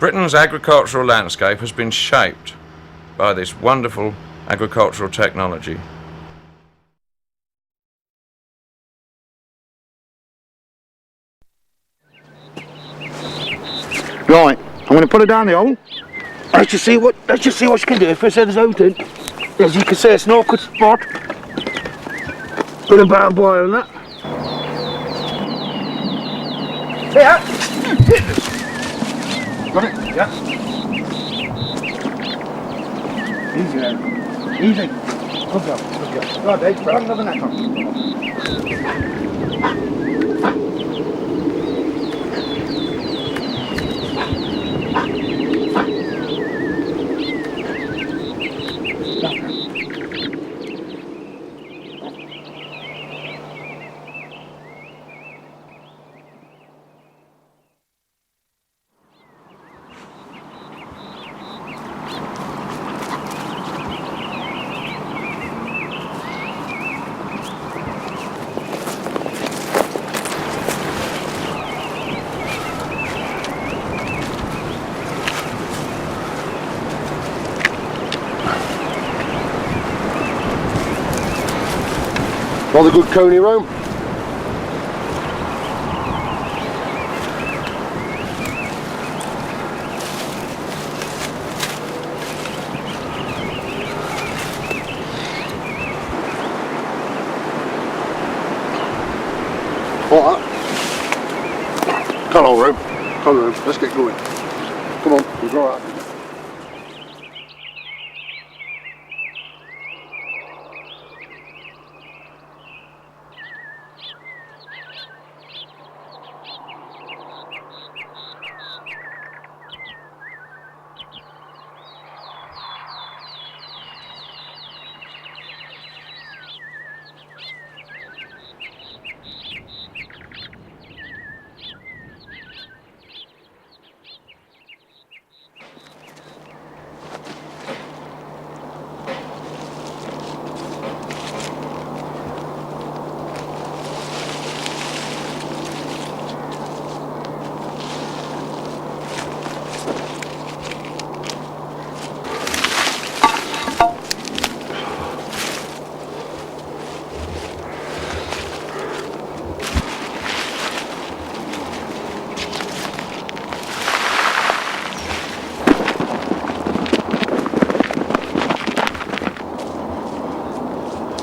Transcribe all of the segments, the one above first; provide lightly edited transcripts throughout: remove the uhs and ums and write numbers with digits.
Britain's agricultural landscape has been shaped by this wonderful agricultural technology. Right, I'm going to put it down the hole. Let's just see what she can do. If it says out in, as you can see, it's no good spot. Put a barbed wire on that. Yeah. Got it? Yeah. Easy now. Easy. Good job. Good job. Right, Dave. Put another net on. Rather good coney roam. What? Come on, room. Come on, room. Let's get going. Come on, we'll go out.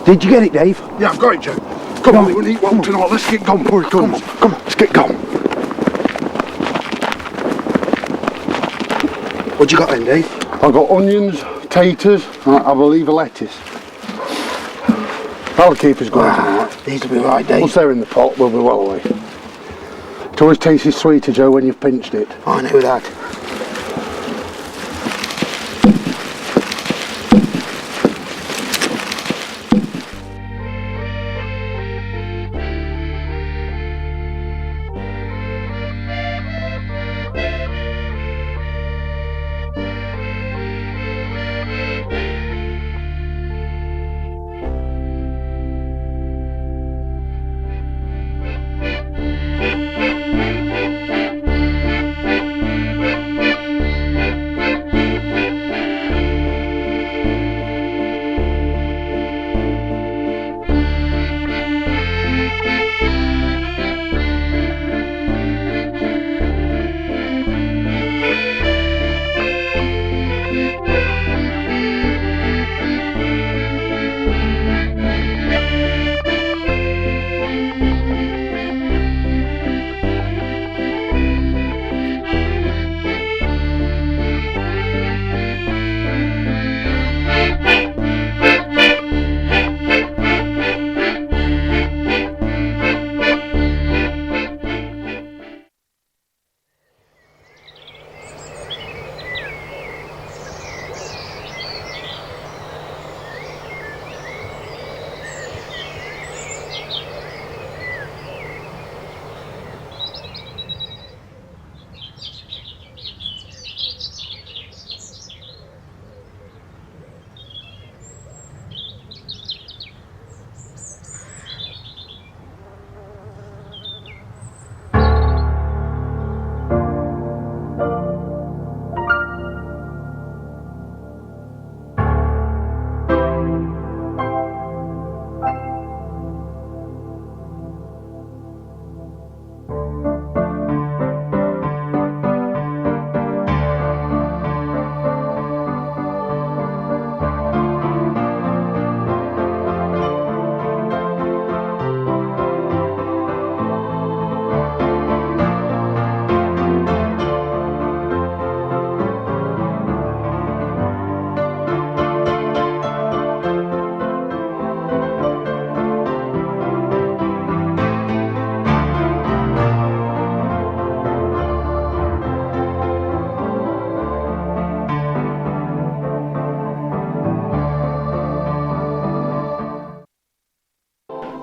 Did you get it, Dave? Yeah, I've got it, Joe. Come on, we'll eat one tonight. Let's get going. Come on, let's get going. What you got then, Dave? I've got onions, taters, and I believe a lettuce. That'll keep us going tonight. These will be right, Dave. Once they're in the pot, we'll be well away. It always tastes sweeter, Joe, when you've pinched it. I know that.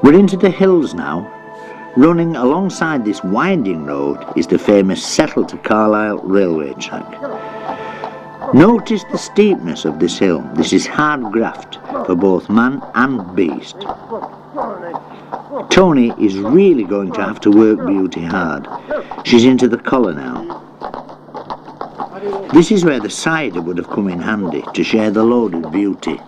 We're into the hills now. Running alongside this winding road is the famous Settle to Carlisle railway track. Notice the steepness of this hill. This is hard graft for both man and beast. Tony is really going to have to work Beauty hard. She's into the collar now. This is where the cider would have come in handy to share the load with Beauty.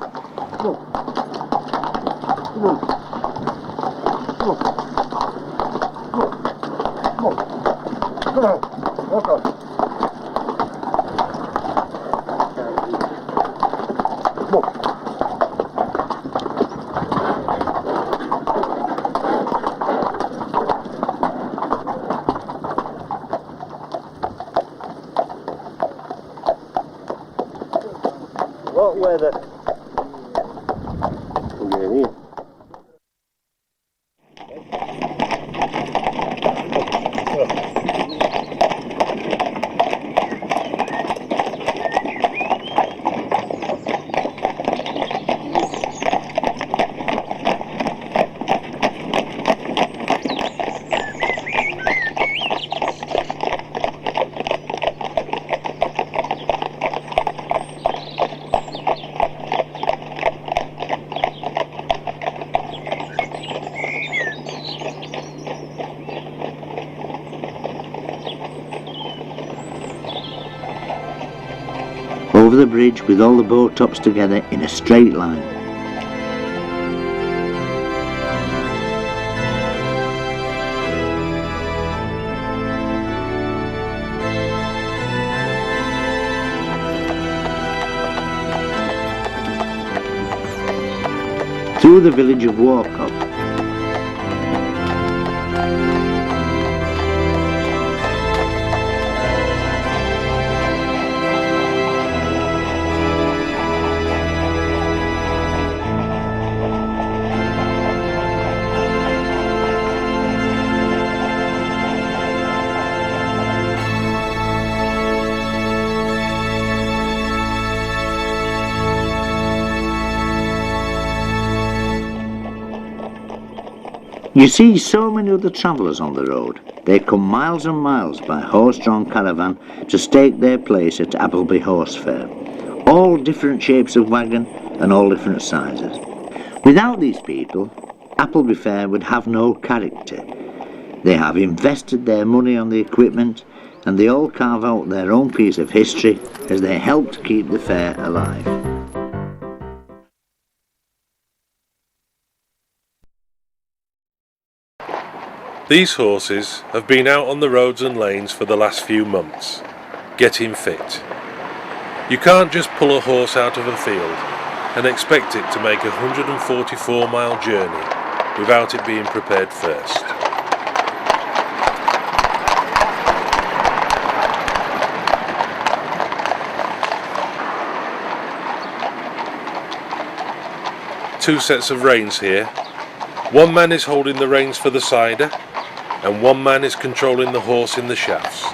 What weather? I'm getting here. Over the bridge with all the boat tops together in a straight line. Through the village of Wagons. You see so many other travellers on the road. They come miles and miles by horse-drawn caravan to stake their place at Appleby Horse Fair. All different shapes of wagon and all different sizes. Without these people, Appleby Fair would have no character. They have invested their money on the equipment and they all carve out their own piece of history as they help to keep the fair alive. These horses have been out on the roads and lanes for the last few months, getting fit. You can't just pull a horse out of a field and expect it to make a 144-mile journey without it being prepared first. Two sets of reins here. One man is holding the reins for the cider, and one man is controlling the horse in the shafts.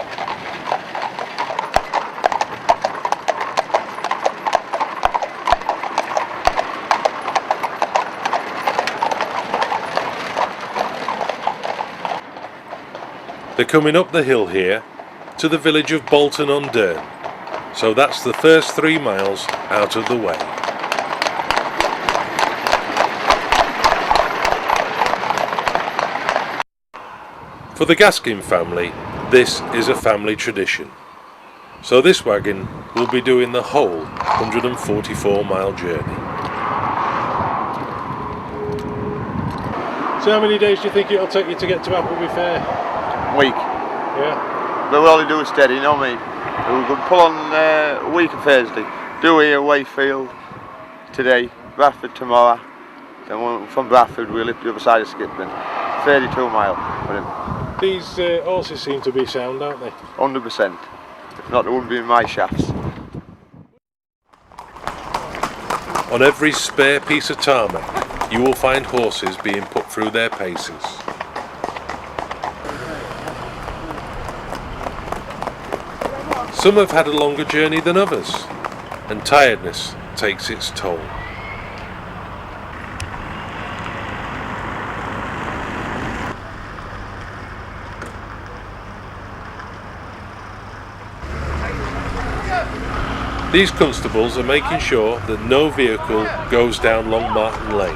They're coming up the hill here to the village of Bolton-on-Dearne, so that's the first 3 miles out of the way. For the Gaskin family, this is a family tradition. So this wagon will be doing the whole 144-mile journey. So how many days do you think it'll take you to get to Appleby Fair? Week. Yeah. But we only do it steady, you know what I mean? We could pull on a week of Thursday. Do here, Wayfield today, Bradford tomorrow. Then from Bradford we'll hit the other side of Skipton. 32 mile for him. These horses seem to be sound, don't they? 100%. If not, they wouldn't be in my shafts. On every spare piece of tarmac, you will find horses being put through their paces. Some have had a longer journey than others, and tiredness takes its toll. These constables are making sure that no vehicle goes down Long Martin Lane.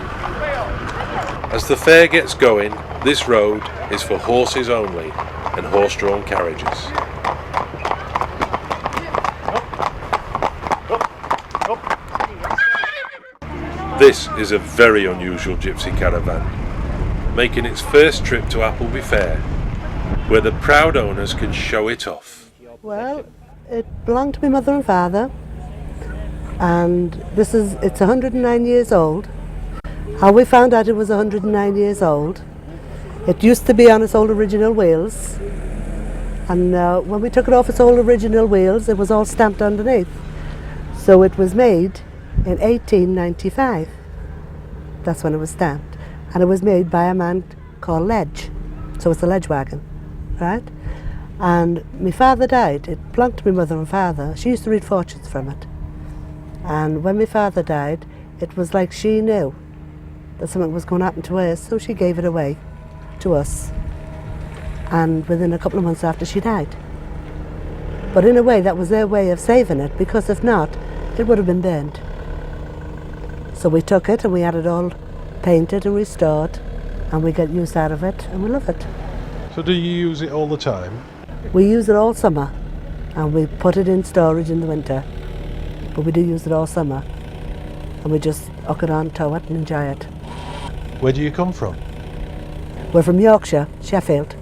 As the fair gets going, this road is for horses only and horse-drawn carriages. This is a very unusual gypsy caravan, making its first trip to Appleby Fair, where the proud owners can show it off. Well, it belonged to my mother and father, and it's 109 years old. How we found out it was 109 years old, it used to be on its old original wheels, and when we took it off its old original wheels, it was all stamped underneath. So it was made in 1895. That's when it was stamped, and it was made by a man called Ledge, so it's a ledge wagon, right? And my father died. It belonged to my mother and father. She used to read fortunes from it, and when my father died, it was like she knew that something was going to happen to us, so she gave it away to us, and within a couple of months after she died. But in a way that was their way of saving it, because if not, it would have been burned. So we took it and we had it all painted and restored, and we get use out of it, and we love it. So do you use it all the time? We use it all summer, and we put it in storage in the winter, but we do use it all summer, and we just hook it on, tow it and enjoy it. Where do you come from? We're from Yorkshire, Sheffield.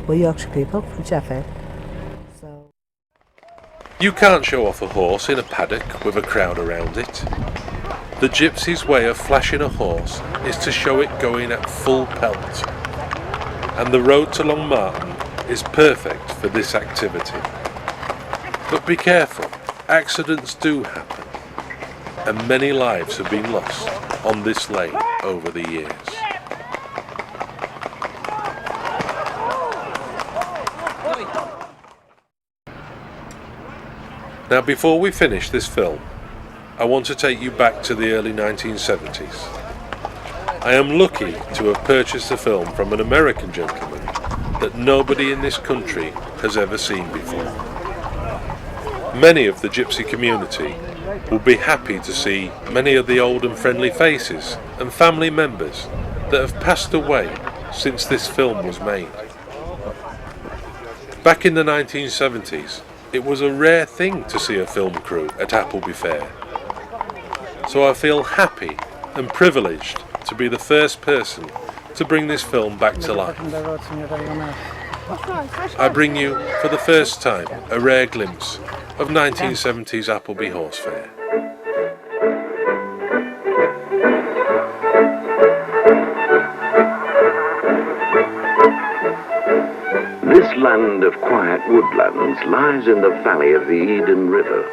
We're Yorkshire people from Sheffield. So You can't show off a horse in a paddock with a crowd around it. The gypsy's way of flashing a horse is to show it going at full pelt, and the road to Long Martin is perfect for this activity. But be careful, accidents do happen, and many lives have been lost on this lane over the years. Now, before we finish this film, I want to take you back to the early 1970s. I am lucky to have purchased a film from an American gentleman that nobody in this country has ever seen before. Many of the gypsy community will be happy to see many of the old and friendly faces and family members that have passed away since this film was made. Back in the 1970s, it was a rare thing to see a film crew at Appleby Fair. So I feel happy and privileged to be the first person to bring this film back to life. I bring you, for the first time, a rare glimpse of 1970s Appleby Horse Fair. This land of quiet woodlands lies in the valley of the Eden River.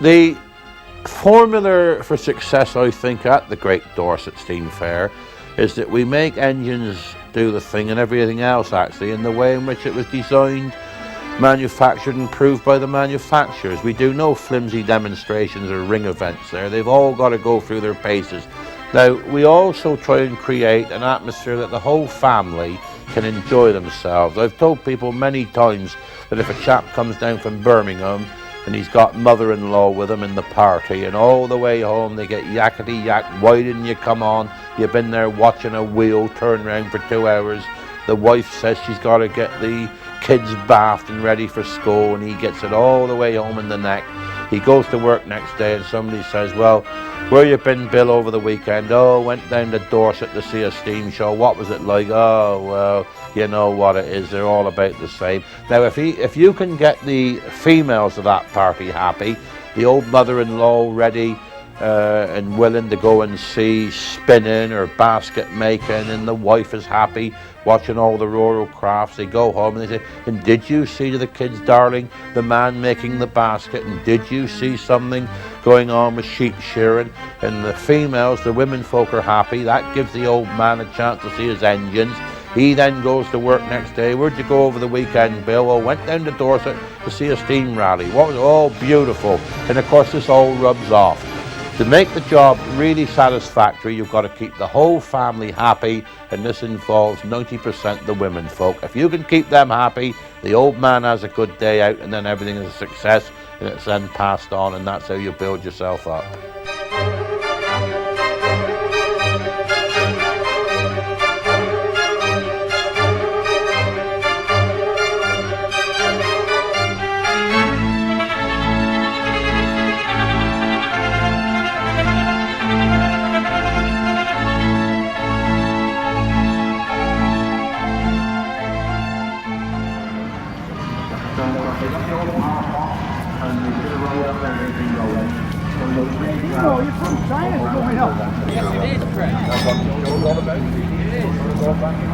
The formula for success, I think, at the Great Dorset Steam Fair is that we make engines do the thing and everything else actually in the way in which it was designed, manufactured and proved by the manufacturers. We do no flimsy demonstrations or ring events there. They've all got to go through their paces. Now, we also try and create an atmosphere that the whole family can enjoy themselves. I've told people many times that if a chap comes down from Birmingham and he's got mother-in-law with him in the party, and all the way home they get yakety yak, why didn't you come on? You've been there watching a wheel turn round for 2 hours. The wife says she's got to get the kids bathed and ready for school, and he gets it all the way home in the neck. He goes to work next day and somebody says, well, where you been, Bill, over the weekend? Oh, went down to Dorset to see a steam show. What was it like? Oh, well, you know what it is. They're all about the same. Now, if you can get the females of that party happy, the old mother-in-law ready and willing to go and see spinning or basket making, and the wife is happy watching all the rural crafts, they go home and they say, and did you see to the kids, darling, the man making the basket, and did you see something going on with sheep shearing? And the females, the women folk are happy. That gives the old man a chance to see his engines. He then goes to work next day. Where'd you go over the weekend, Bill? Well, went down to Dorset to see a steam rally. What was it? Oh, beautiful. And of course this all rubs off. To make the job really satisfactory, you've got to keep the whole family happy, and this involves 90% the women folk. If you can keep them happy, the old man has a good day out, and then everything is a success, and it's then passed on, and that's how you build yourself up.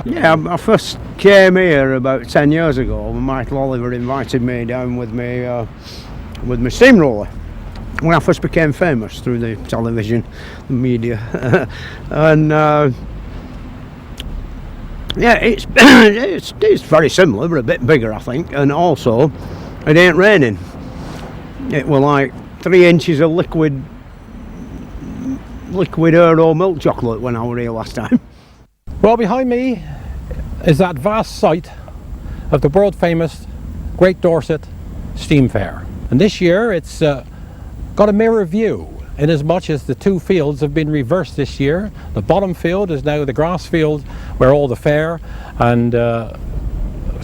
Yeah, I first came here about 10 years ago. Michael Oliver invited me down with my steamroller when I first became famous through the television, the media, and yeah, it's very similar, but a bit bigger, I think. And also, it ain't raining. It was like 3 inches of liquid Earl milk chocolate when I was here last time. Well, behind me is that vast site of the world famous Great Dorset Steam Fair, and this year it's got a mirror view in as much as the 2 fields have been reversed this year. The bottom field is now the grass field where all the fair and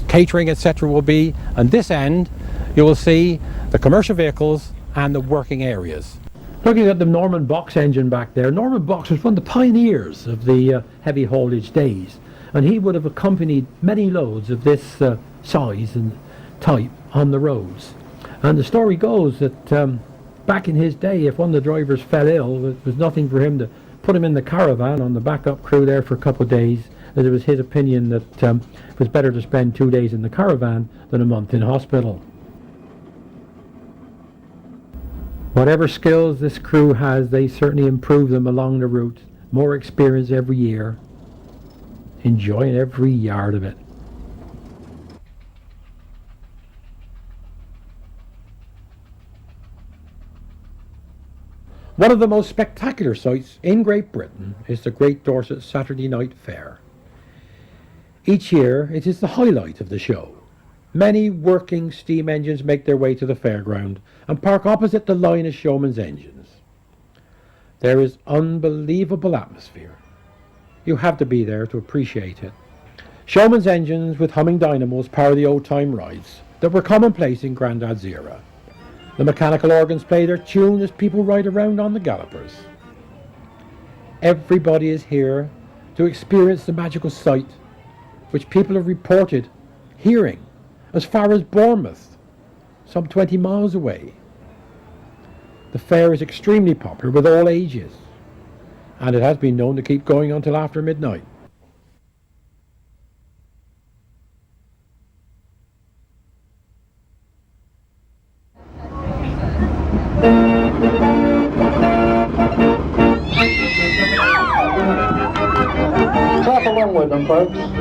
catering etc. will be, and this end you will see the commercial vehicles and the working areas. Looking at the Norman Box engine back there, Norman Box was one of the pioneers of the heavy haulage days, and he would have accompanied many loads of this size and type on the roads. And the story goes that back in his day, if one of the drivers fell ill, it was nothing for him to put him in the caravan on the backup crew there for a couple of days, as it was his opinion that it was better to spend 2 days in the caravan than a month in hospital. Whatever skills this crew has, they certainly improve them along the route. More experience every year, enjoying every yard of it. One of the most spectacular sights in Great Britain is the Great Dorset Saturday Night Fair. Each year it is the highlight of the show. Many working steam engines make their way to the fairground and park opposite the line of showmen's engines. There is unbelievable atmosphere. You have to be there to appreciate it. Showmen's engines with humming dynamos power the old-time rides that were commonplace in Grandad's era. The mechanical organs play their tune as people ride around on the gallopers. Everybody is here to experience the magical sight which people have reported hearing as far as Bournemouth, some 20 miles away. The fair is extremely popular with all ages, and it has been known to keep going until after midnight. along with them, folks.